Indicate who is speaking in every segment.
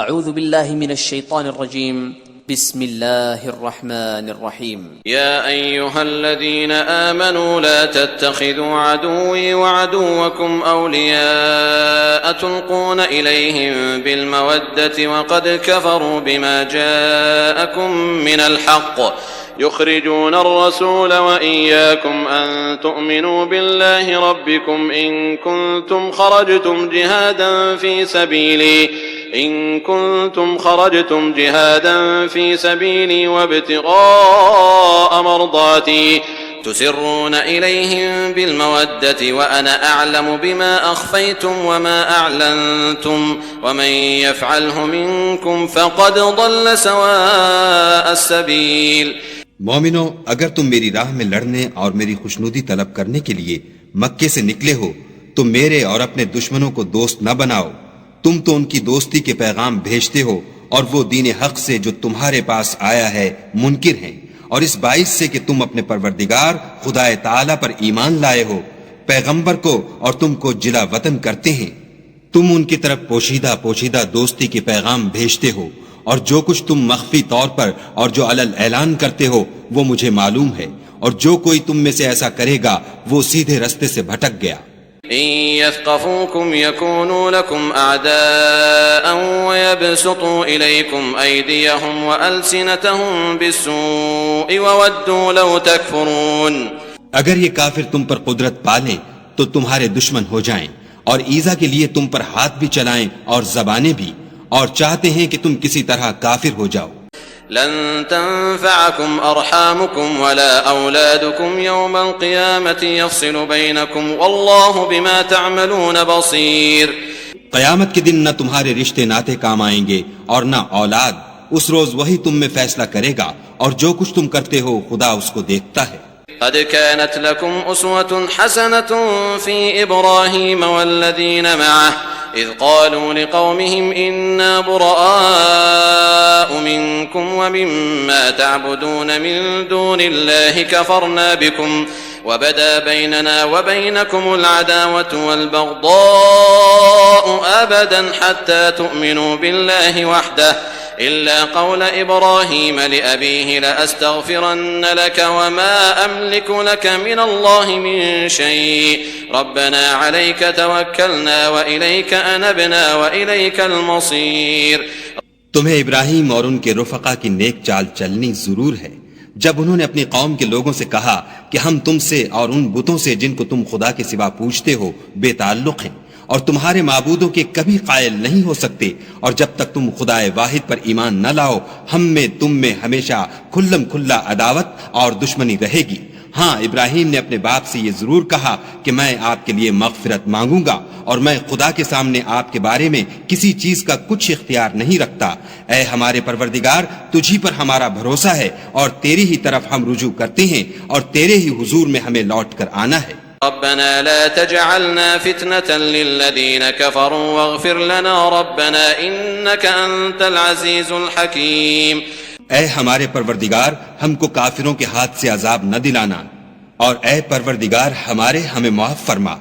Speaker 1: اعوذ باللہ من الشیطان الرجیم بسم اللہ الرحمن الرحیم
Speaker 2: يا أيها الذين آمنوا لا تتخذوا عدوي وعدوكم أولياء تلقون إليهم بالمودة وقد كفروا بما جاءكم من الحق يخرجون الرسول وإياكم أن تؤمنوا بالله ربكم إن كنتم خرجتم جهادا في سبيلي وابتغاء مرضاتي تسرون إليهم بالمودة وأنا أعلم بما أخفيتم وما أعلنتم ومن يفعله منكم فقد ضل سواء السبيل.
Speaker 3: مومنو، اگر تم میری راہ میں لڑنے اور میری خوشنودی طلب کرنے کے لیے مکے سے نکلے ہو تو میرے اور اپنے دشمنوں کو دوست نہ بناؤ. تم تو ان کی دوستی کے پیغام بھیجتے ہو اور وہ دین حق سے جو تمہارے پاس آیا ہے منکر ہیں، اور اس باعث سے کہ تم اپنے پروردگار خدا تعالی پر ایمان لائے ہو، پیغمبر کو اور تم کو جلا وطن کرتے ہیں. تم ان کی طرف پوشیدہ دوستی کے پیغام بھیجتے ہو، اور جو کچھ تم مخفی طور پر اور جو علل اعلان کرتے ہو وہ مجھے معلوم ہے، اور جو کوئی تم میں سے ایسا کرے گا وہ سیدھے رستے سے بھٹک گیا.
Speaker 2: إن يثقفوكم يكونوا لكم أعداء ويبسطوا إليكم أيديهم وألسنتهم بالسوء وودوا لو تكفرون.
Speaker 3: اگر یہ کافر تم پر قدرت پالیں تو تمہارے دشمن ہو جائیں، اور ایذا کے لیے تم پر ہاتھ بھی چلائیں اور زبانیں بھی، اور چاہتے ہیں کہ تم کسی طرح کافر ہو جاؤ.
Speaker 2: لن تنفعكم أرحامكم ولا أولادكم يوم القيامة يفصل بينكم والله بما تعملون بصير.
Speaker 3: قیامت کے دن نہ تمہارے رشتے ناتے کام آئیں گے اور نہ اولاد. اس روز وہی تم میں فیصلہ کرے گا، اور جو کچھ تم کرتے ہو خدا اس کو دیکھتا ہے.
Speaker 2: قد كانت لكم أسوة حسنة في إبراهيم والذين معه إذ قالوا لقومهم إنا براء منكم ومما تعبدون من دون الله كفرنا بكم وبدا بيننا وبينكم العداوة والبغضاء أبدا حتى تؤمنوا بالله وحده إلا قول إبراهيم لأبيه لأستغفرن لك وما أملك لك من الله من شيء ربنا عليك توكلنا وإليك أنبنا وإليك المصير.
Speaker 3: تمہیں ابراہیم اور ان کے رفقا کی نیک چال چلنی ضرور ہے جب انہوں نے اپنی قوم کے لوگوں سے کہا کہ ہم تم سے اور ان بتوں سے جن کو تم خدا کے سوا پوجتے ہو بے تعلق ہیں، اور تمہارے معبودوں کے کبھی قائل نہیں ہو سکتے، اور جب تک تم خدا واحد پر ایمان نہ لاؤ ہم میں تم میں ہمیشہ کھلم کھلا عداوت اور دشمنی رہے گی. ہاں، ابراہیم نے اپنے باپ سے یہ ضرور کہا کہ میں آپ کے لیے مغفرت مانگوں گا، اور میں خدا کے سامنے آپ کے بارے میں کسی چیز کا کچھ اختیار نہیں رکھتا. اے ہمارے پروردگار، تجھی پر ہمارا بھروسہ ہے اور تیری ہی طرف ہم رجوع کرتے ہیں، اور تیرے ہی حضور میں ہمیں لوٹ کر آنا ہے.
Speaker 2: ربنا لا تجعلنا فتنة للذين كفروا واغفر لنا ربنا إنك أنت العزيز الحكيم.
Speaker 3: اے ہمارے پروردگار، ہم کو کافروں کے ہاتھ سے عذاب نہ دلانا، اور اے پروردگار ہمیں معاف فرما،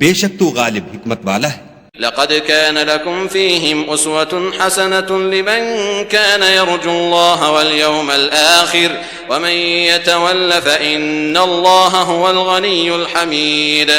Speaker 3: بے شک تو غالب حکمت والا ہے.
Speaker 2: لقد كان لكم فيهم أسوة حسنة لمن كان يرجو الله واليوم الآخر ومن يتول فإن الله هو الغني الحميد.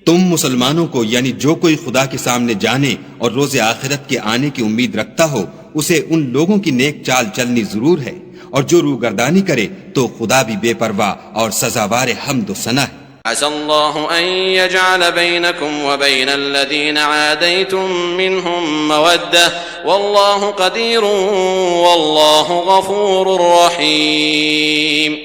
Speaker 3: تم مسلمانوں کو، یعنی جو کوئی خدا کے سامنے جانے اور روز آخرت کے آنے کی امید رکھتا ہو، اسے ان لوگوں کی نیک چال چلنی ضرور ہے، اور جو روگردانی کرے تو خدا بھی بے پرواہ اور سزاوار حمد و ثنا ہے.
Speaker 2: عسى الله أن يجعل بينكم وبين الذين عاديتم منهم مودة والله قدير والله غفور رحيم.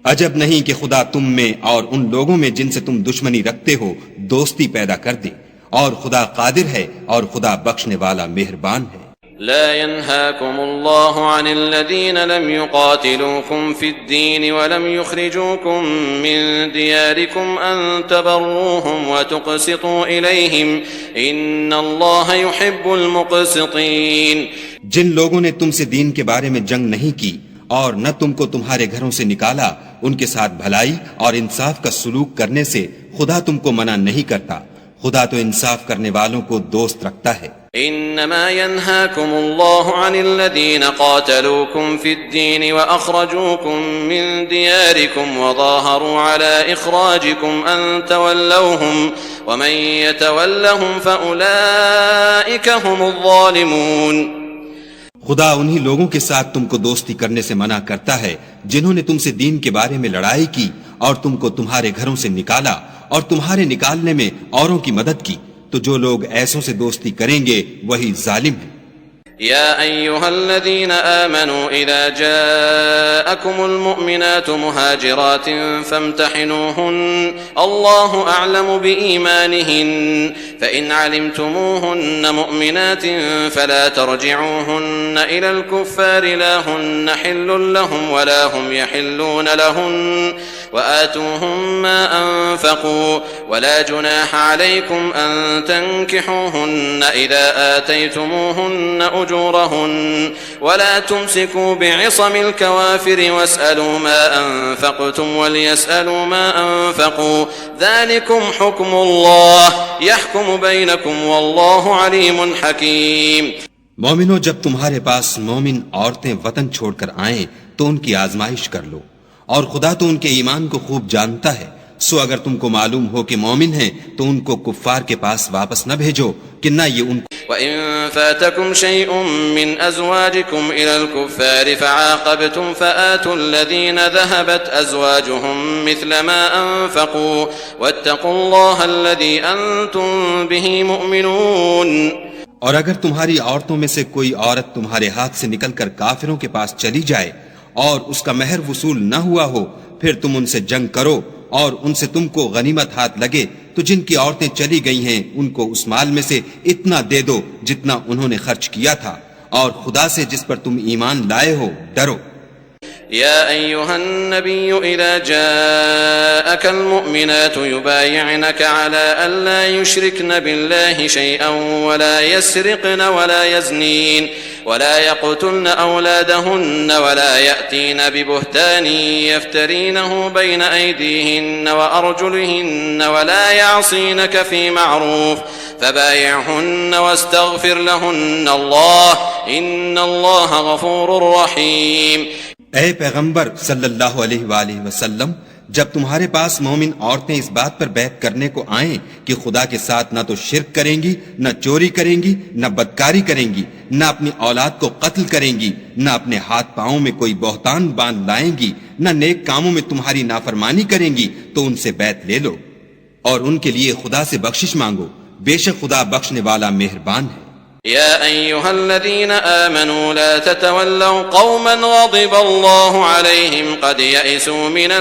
Speaker 3: عجب نہیں کہ خدا تم میں اور ان لوگوں میں جن سے تم دشمنی رکھتے ہو دوستی پیدا کر دے، اور خدا قادر ہے اور خدا بخشنے والا مہربان ہے.
Speaker 2: لا ينهاكم الله عن الذين لم يقاتلوكم في الدين ولم يخرجوكم من دياركم أن تبروهم وتقسطوا إليهم إن الله يحب المقسطين.
Speaker 3: جن لوگوں نے تم سے دین کے بارے میں جنگ نہیں کی اور نہ تم کو تمہارے گھروں سے نکالا، ان کے ساتھ بھلائی اور انصاف کا سلوک کرنے سے خدا تم کو منع نہیں کرتا. خدا تو انصاف کرنے والوں کو دوست رکھتا ہے.
Speaker 2: إنما ينهاكم الله عن الذين قاتلوكم في الدين وأخرجوكم من دياركم وظاهروا على إخراجكم أن تولوهم ومن يتولهم فأولئك هم الظالمون.
Speaker 3: خدا انہی لوگوں کے ساتھ تم کو دوستی کرنے سے منع کرتا ہے جنہوں نے تم سے دین کے بارے میں لڑائی کی اور تم کو تمہارے گھروں سے نکالا اور تمہارے نکالنے میں اوروں کی مدد کی، تو جو لوگ ایسوں سے دوستی کریں گے وہی ظالم ہیں.
Speaker 2: يا أيها الذين آمنوا إذا جاءكم المؤمنات مهاجرات فامتحنوهن الله أعلم بإيمانهن فإن علمتموهن مؤمنات فلا ترجعوهن إلى الكفار لا هن حل لهم ولا هم يحلون لهن وآتوهم ما أنفقوا ولا جناح عليكم أن تنكحوهن إذا آتيتموهن أجورهن ولا تمسكوا بعصم الكوافر واسألوا ما أنفقتم وليسألوا ما أنفقوا ذلكم حكم الله يحكم بينكم والله عليم حكيم.
Speaker 3: مومنو، جب تمہارے پاس مومن عورتیں وطن چھوڑ کر آئیں تو ان کی آزمائش کر لو، اور خدا تو ان کے ایمان کو خوب جانتا ہے. سو اگر تم کو معلوم ہو کہ مومن ہیں تو ان کو کفار کے پاس واپس نہ بھیجو کہ نہ یہ ان کو.
Speaker 2: وَإِن فَاتَكُمْ شَيْءٌ مِّنْ أَزْوَاجِكُمْ إِلَى الْكُفَّارِ فَعَاقَبْتُمْ فَآتُوا الَّذِينَ ذَهَبَتْ أَزْوَاجُهُمْ مِثْلَ مَا أَنفَقُوا وَاتَّقُوا اللَّهَ الَّذِي أَنتُم بِهِ مُؤْمِنُونَ.
Speaker 3: اور اگر تمہاری عورتوں میں سے کوئی عورت تمہارے ہاتھ سے نکل کر کافروں کے پاس چلی جائے اور اس کا مہر وصول نہ ہوا ہو، پھر تم ان سے جنگ کرو اور ان سے تم کو غنیمت ہاتھ لگے تو جن کی عورتیں چلی گئی ہیں ان کو اس مال میں سے اتنا دے دو جتنا انہوں نے خرچ کیا تھا، اور خدا سے جس پر تم ایمان لائے ہو ڈرو.
Speaker 2: يا أيها النبي إذا جاءك المؤمنات يبايعنك على ألا يشركن بالله شيئا ولا يسرقن ولا يزنين ولا يقتلن أولادهن ولا يأتين ببهتان يفترينه بين أيديهن وأرجلهن ولا يعصينك في معروف فبايعهن واستغفر لهن الله إن الله غفور رحيم.
Speaker 3: اے پیغمبر صلی اللہ علیہ وآلہ وسلم، جب تمہارے پاس مومن عورتیں اس بات پر بیعت کرنے کو آئیں کہ خدا کے ساتھ نہ تو شرک کریں گی، نہ چوری کریں گی، نہ بدکاری کریں گی، نہ اپنی اولاد کو قتل کریں گی، نہ اپنے ہاتھ پاؤں میں کوئی بہتان باندھ لائیں گی، نہ نیک کاموں میں تمہاری نافرمانی کریں گی، تو ان سے بیعت لے لو اور ان کے لیے خدا سے بخشش مانگو، بے شک خدا بخشنے والا مہربان ہے.
Speaker 2: يا أيها الذين آمنوا لا تتولوا قوما غضب الله عليهم قد يئسوا من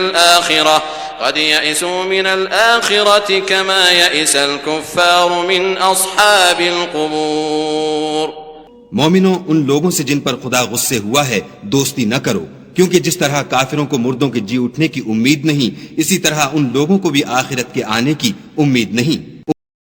Speaker 2: الآخرة كما يئس الكفار من أصحاب القبور.
Speaker 3: مومنوں، ان لوگوں سے جن پر خدا غصے ہوا ہے دوستی نہ کرو، کیونکہ جس طرح کافروں کو مردوں کے جی اٹھنے کی امید نہیں، اسی طرح ان لوگوں کو بھی آخرت کے آنے کی امید نہیں.